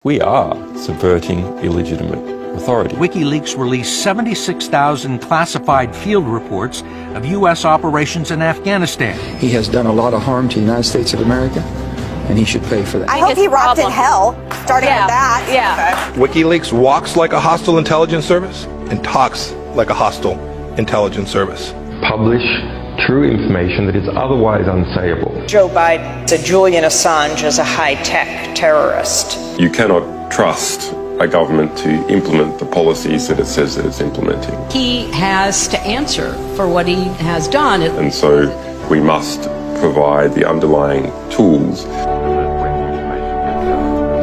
We are subverting illegitimate authority. WikiLeaks released 76,000 classified field reports of U.S. operations in Afghanistan. He has done a lot of harm to the United States of America, and he should pay for that. I hope he rocked in hell, starting with that. Yeah. WikiLeaks walks like a hostile intelligence service and talks like a hostile intelligence service. Publish true information that is otherwise unsayable. Joe Biden said Julian Assange is a high-tech terrorist. You cannot trust a government to implement the policies that it says that it's implementing. He has to answer for what he has done. And so we must provide the underlying tools.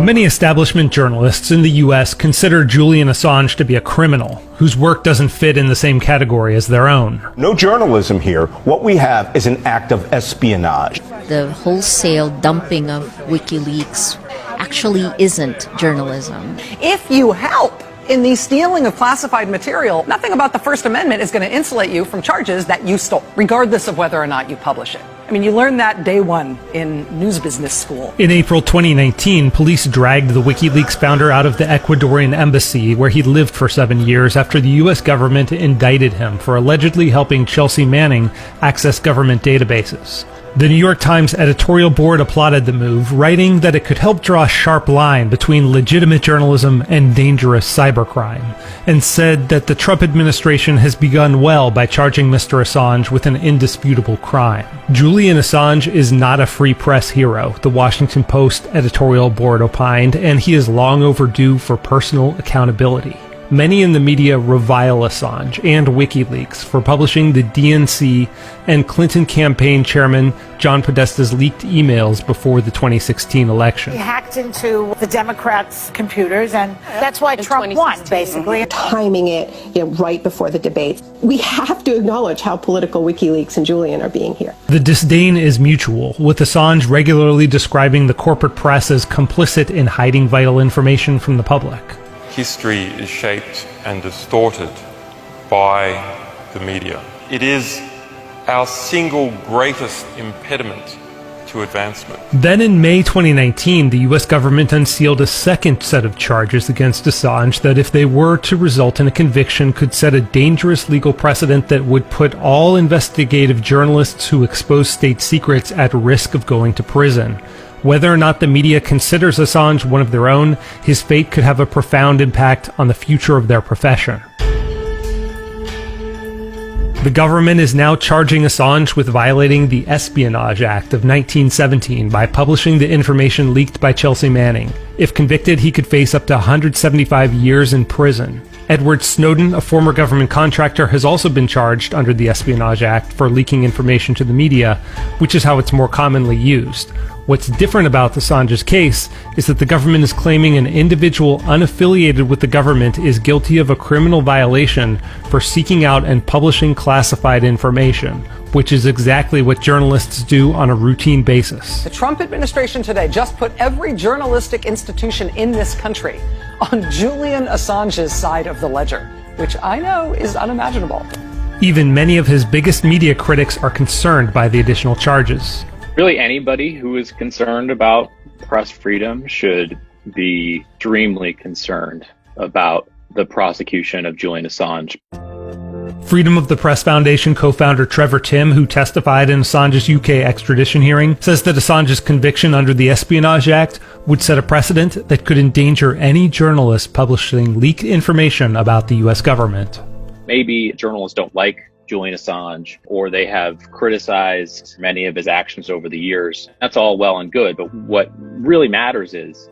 Many establishment journalists in the U.S. consider Julian Assange to be a criminal whose work doesn't fit in the same category as their own. No journalism here. What we have is an act of espionage. The wholesale dumping of WikiLeaks actually isn't journalism. If you help in the stealing of classified material, nothing about the First Amendment is going to insulate you from charges that you stole, regardless of whether or not you publish it. I mean, you learn that day one in news business school. In April 2019, police dragged the WikiLeaks founder out of the Ecuadorian embassy where he lived for 7 years after the U.S. government indicted him for allegedly helping Chelsea Manning access government databases. The New York Times editorial board applauded the move, writing that it could help draw a sharp line between legitimate journalism and dangerous cybercrime, and said that the Trump administration has begun well by charging Mr. Assange with an indisputable crime. Julian Assange is not a free press hero, the Washington Post editorial board opined, and he is long overdue for personal accountability. Many in the media revile Assange and WikiLeaks for publishing the DNC and Clinton campaign chairman John Podesta's leaked emails before the 2016 election. He hacked into the Democrats' computers, and that's why Trump won, basically. Timing it, right before the debates. We have to acknowledge how political WikiLeaks and Julian are being here. The disdain is mutual, with Assange regularly describing the corporate press as complicit in hiding vital information from the public. History is shaped and distorted by the media. It is our single greatest impediment to advancement. Then in May 2019, the US government unsealed a second set of charges against Assange that, if they were to result in a conviction, could set a dangerous legal precedent that would put all investigative journalists who expose state secrets at risk of going to prison. Whether or not the media considers Assange one of their own, his fate could have a profound impact on the future of their profession. The government is now charging Assange with violating the Espionage Act of 1917 by publishing the information leaked by Chelsea Manning. If convicted, he could face up to 175 years in prison. Edward Snowden, a former government contractor, has also been charged under the Espionage Act for leaking information to the media, which is how it's more commonly used. What's different about Assange's case is that the government is claiming an individual unaffiliated with the government is guilty of a criminal violation for seeking out and publishing classified information, which is exactly what journalists do on a routine basis. The Trump administration today just put every journalistic institution in this country on Julian Assange's side of the ledger, which I know is unimaginable. Even many of his biggest media critics are concerned by the additional charges. Really, anybody who is concerned about press freedom should be extremely concerned about the prosecution of Julian Assange. Freedom of the Press Foundation co-founder Trevor Timm, who testified in Assange's UK extradition hearing, says that Assange's conviction under the Espionage Act would set a precedent that could endanger any journalist publishing leaked information about the US government. Maybe journalists don't like Julian Assange, or they have criticized many of his actions over the years. That's all well and good, but what really matters is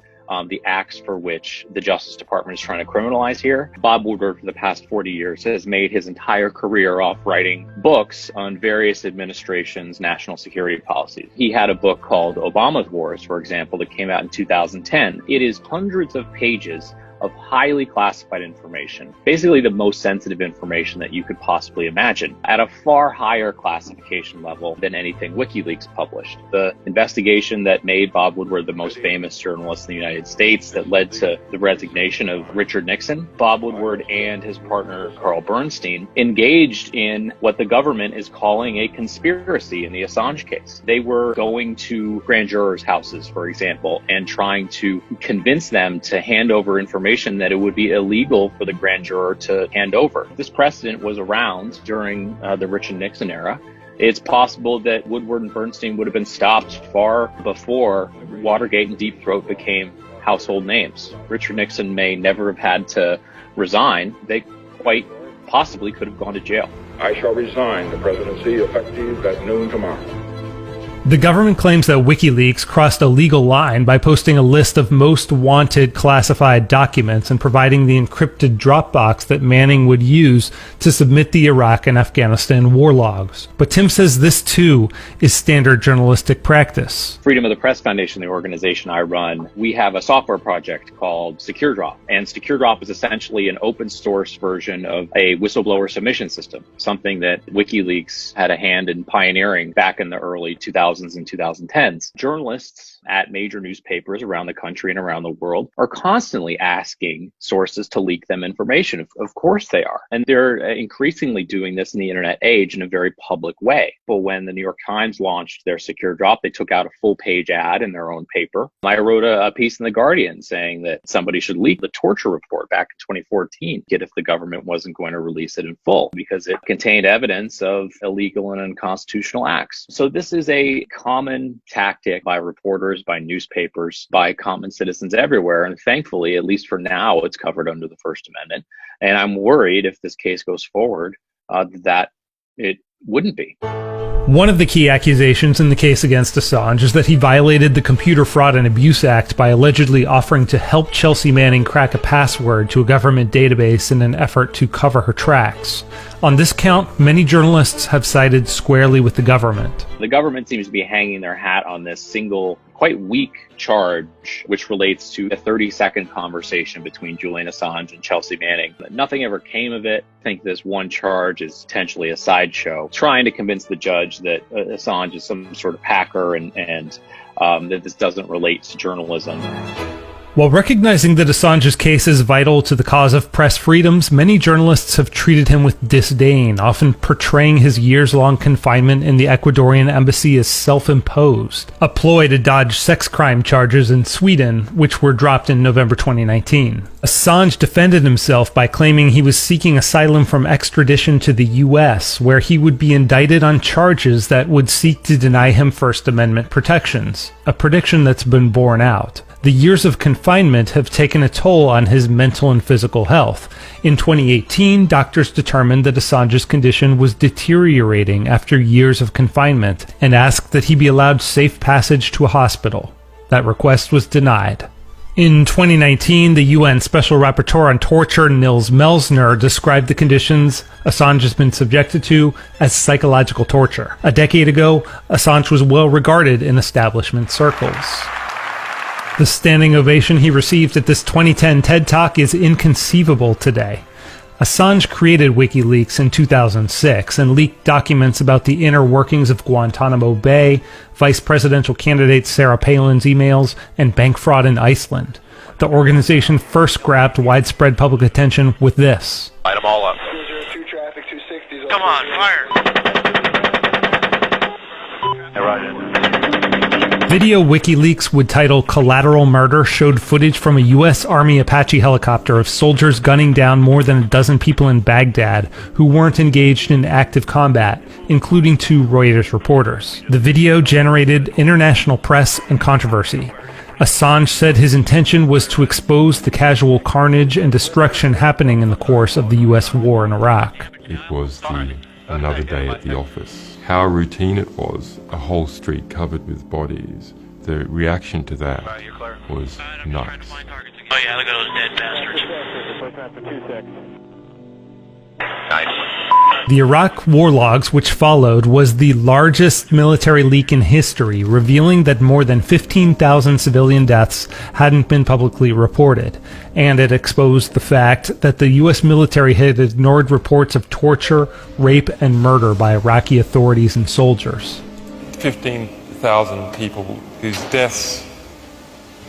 the acts for which the Justice Department is trying to criminalize here. Bob Woodward, for the past 40 years, has made his entire career off writing books on various administrations' national security policies. He had a book called Obama's Wars, for example, that came out in 2010. It is hundreds of pages of highly classified information, basically the most sensitive information that you could possibly imagine, at a far higher classification level than anything WikiLeaks published. The investigation that made Bob Woodward the most famous journalist in the United States, that led to the resignation of Richard Nixon, Bob Woodward and his partner Carl Bernstein engaged in what the government is calling a conspiracy in the Assange case. They were going to grand jurors' houses, for example, and trying to convince them to hand over information that it would be illegal for the grand juror to hand over. This precedent was around during the Richard Nixon era. It's possible that Woodward and Bernstein would have been stopped far before Watergate and Deep Throat became household names. Richard Nixon may never have had to resign. They quite possibly could have gone to jail. I shall resign the presidency effective at noon tomorrow. The government claims that WikiLeaks crossed a legal line by posting a list of most wanted classified documents and providing the encrypted Dropbox that Manning would use to submit the Iraq and Afghanistan war logs. But Tim says this too is standard journalistic practice. Freedom of the Press Foundation, the organization I run, we have a software project called SecureDrop. And SecureDrop is essentially an open source version of a whistleblower submission system, something that WikiLeaks had a hand in pioneering back in the early 2000s and 2010s. Journalists at major newspapers around the country and around the world are constantly asking sources to leak them information. Of course they are. And they're increasingly doing this in the internet age in a very public way. But when the New York Times launched their SecureDrop, they took out a full-page ad in their own paper. I wrote a piece in The Guardian saying that somebody should leak the torture report back in 2014 if the government wasn't going to release it in full, because it contained evidence of illegal and unconstitutional acts. So this is a common tactic by reporters, by newspapers, by common citizens everywhere. And thankfully, at least for now, it's covered under the First Amendment. And I'm worried if this case goes forward, that it wouldn't be. One of the key accusations in the case against Assange is that he violated the Computer Fraud and Abuse Act by allegedly offering to help Chelsea Manning crack a password to a government database in an effort to cover her tracks. On this count, many journalists have sided squarely with the government. The government seems to be hanging their hat on this single, quite weak charge, which relates to a 30-second conversation between Julian Assange and Chelsea Manning. Nothing ever came of it. I think this one charge is potentially a sideshow, trying to convince the judge that Assange is some sort of hacker and that this doesn't relate to journalism. While recognizing that Assange's case is vital to the cause of press freedoms, many journalists have treated him with disdain, often portraying his years-long confinement in the Ecuadorian embassy as self-imposed, a ploy to dodge sex crime charges in Sweden, which were dropped in November 2019. Assange defended himself by claiming he was seeking asylum from extradition to the US, where he would be indicted on charges that would seek to deny him First Amendment protections, a prediction that's been borne out. The years of confinement have taken a toll on his mental and physical health. In 2018, doctors determined that Assange's condition was deteriorating after years of confinement and asked that he be allowed safe passage to a hospital. That request was denied. In 2019, the UN Special Rapporteur on Torture, Nils Melzner, described the conditions Assange has been subjected to as psychological torture. A decade ago, Assange was well regarded in establishment circles. The standing ovation he received at this 2010 TED Talk is inconceivable today. Assange created WikiLeaks in 2006 and leaked documents about the inner workings of Guantanamo Bay, vice presidential candidate Sarah Palin's emails, and bank fraud in Iceland. The organization first grabbed widespread public attention with this. Light them all up. Come on, fire! Hey, Roger. Video WikiLeaks would title Collateral Murder showed footage from a U.S. Army Apache helicopter of soldiers gunning down more than a dozen people in Baghdad who weren't engaged in active combat, including 2 Reuters reporters. The video generated international press and controversy. Assange said his intention was to expose the casual carnage and destruction happening in the course of the U.S. war in Iraq. It was another day at the office. How routine it was, a whole street covered with bodies. The reaction to that was nuts. Oh yeah, look at those dead bastards. Nice. The Iraq war logs, which followed, was the largest military leak in history, revealing that more than 15,000 civilian deaths hadn't been publicly reported. And it exposed the fact that the U.S. military had ignored reports of torture, rape, and murder by Iraqi authorities and soldiers. 15,000 people whose deaths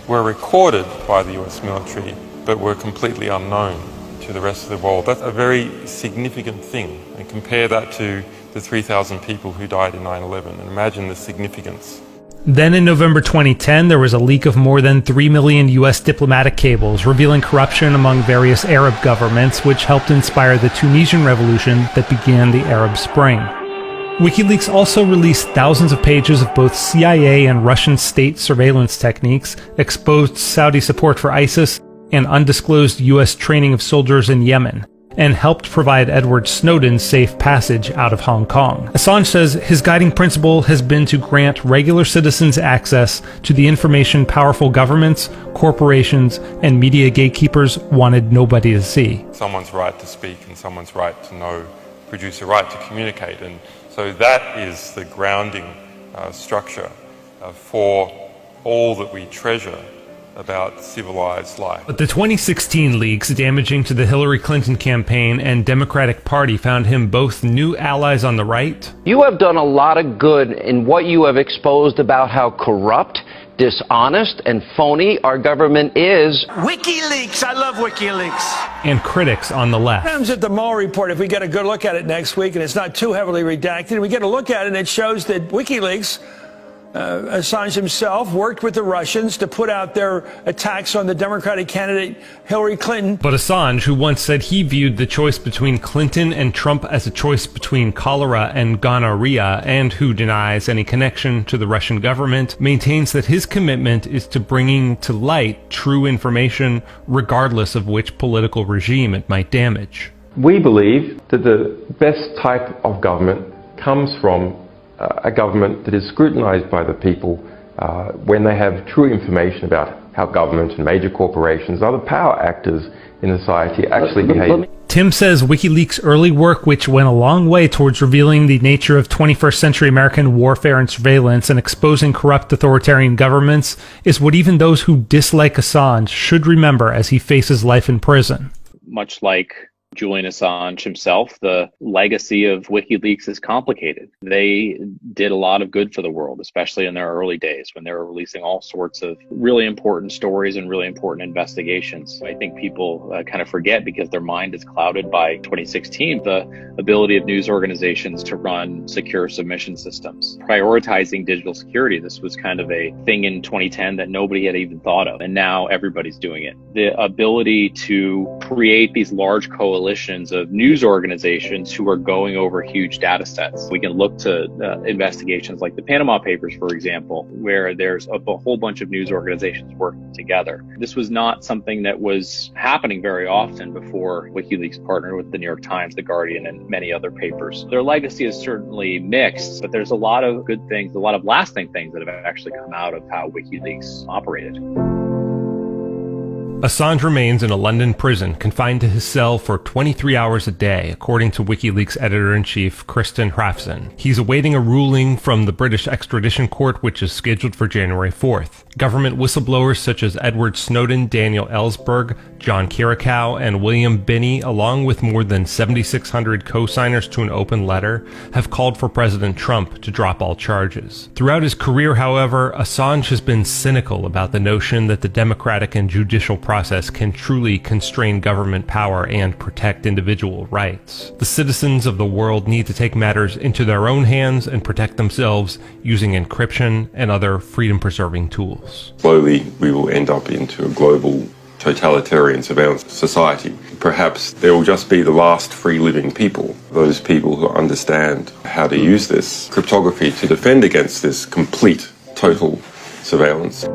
were recorded by the US military but were completely unknown to the rest of the world. That's a very significant thing. And compare that to the 3,000 people who died in 9/11 and imagine the significance. Then in November 2010, there was a leak of more than 3 million U.S. diplomatic cables revealing corruption among various Arab governments, which helped inspire the Tunisian revolution that began the Arab Spring. WikiLeaks also released thousands of pages of both CIA and Russian state surveillance techniques, exposed Saudi support for ISIS, and undisclosed U.S. training of soldiers in Yemen, and helped provide Edward Snowden safe passage out of Hong Kong. Assange says his guiding principle has been to grant regular citizens access to the information powerful governments, corporations, and media gatekeepers wanted nobody to see. Someone's right to speak and someone's right to know, produce a right to communicate. And so that is the grounding structure for all that we treasure about civilized life. But the 2016 leaks damaging to the Hillary Clinton campaign and Democratic Party found him both new allies on the right. You have done a lot of good in what you have exposed about how corrupt, dishonest, and phony our government is. WikiLeaks, I love WikiLeaks. And critics on the left. Comes at the Mueller report, if we get a good look at it next week, and it's not too heavily redacted, we get a look at it and it shows that WikiLeaks, Assange himself, worked with the Russians to put out their attacks on the Democratic candidate Hillary Clinton. But Assange, who once said he viewed the choice between Clinton and Trump as a choice between cholera and gonorrhea, and who denies any connection to the Russian government, maintains that his commitment is to bringing to light true information, regardless of which political regime it might damage. We believe that the best type of government comes from a government that is scrutinized by the people when they have true information about how government and major corporations, other power actors in society actually behave. Tim says WikiLeaks' early work, which went a long way towards revealing the nature of 21st century American warfare and surveillance and exposing corrupt authoritarian governments, is what even those who dislike Assange should remember as he faces life in prison. Much like Julian Assange himself, the legacy of WikiLeaks is complicated. They did a lot of good for the world, especially in their early days when they were releasing all sorts of really important stories and really important investigations. I think people kind of forget because their mind is clouded by 2016, the ability of news organizations to run secure submission systems. Prioritizing digital security, this was kind of a thing in 2010 that nobody had even thought of, and now everybody's doing it. The ability to create these large coalitions of news organizations who are going over huge data sets. We can look to investigations like the Panama Papers, for example, where there's a whole bunch of news organizations working together. This was not something that was happening very often before WikiLeaks partnered with the New York Times, the Guardian, and many other papers. Their legacy is certainly mixed, but there's a lot of good things, a lot of lasting things that have actually come out of how WikiLeaks operated. Assange remains in a London prison, confined to his cell for 23 hours a day, according to WikiLeaks editor-in-chief Kristen Hrafson. He's awaiting a ruling from the British extradition court, which is scheduled for January 4th. Government whistleblowers such as Edward Snowden, Daniel Ellsberg, John Kiriakou, and William Binney, along with more than 7,600 co-signers to an open letter, have called for President Trump to drop all charges. Throughout his career, however, Assange has been cynical about the notion that the democratic and judicial process can truly constrain government power and protect individual rights. The citizens of the world need to take matters into their own hands and protect themselves using encryption and other freedom-preserving tools. Slowly, we will end up into a global totalitarian surveillance society. Perhaps there will just be the last free living people, those people who understand how to use this cryptography to defend against this complete, total surveillance.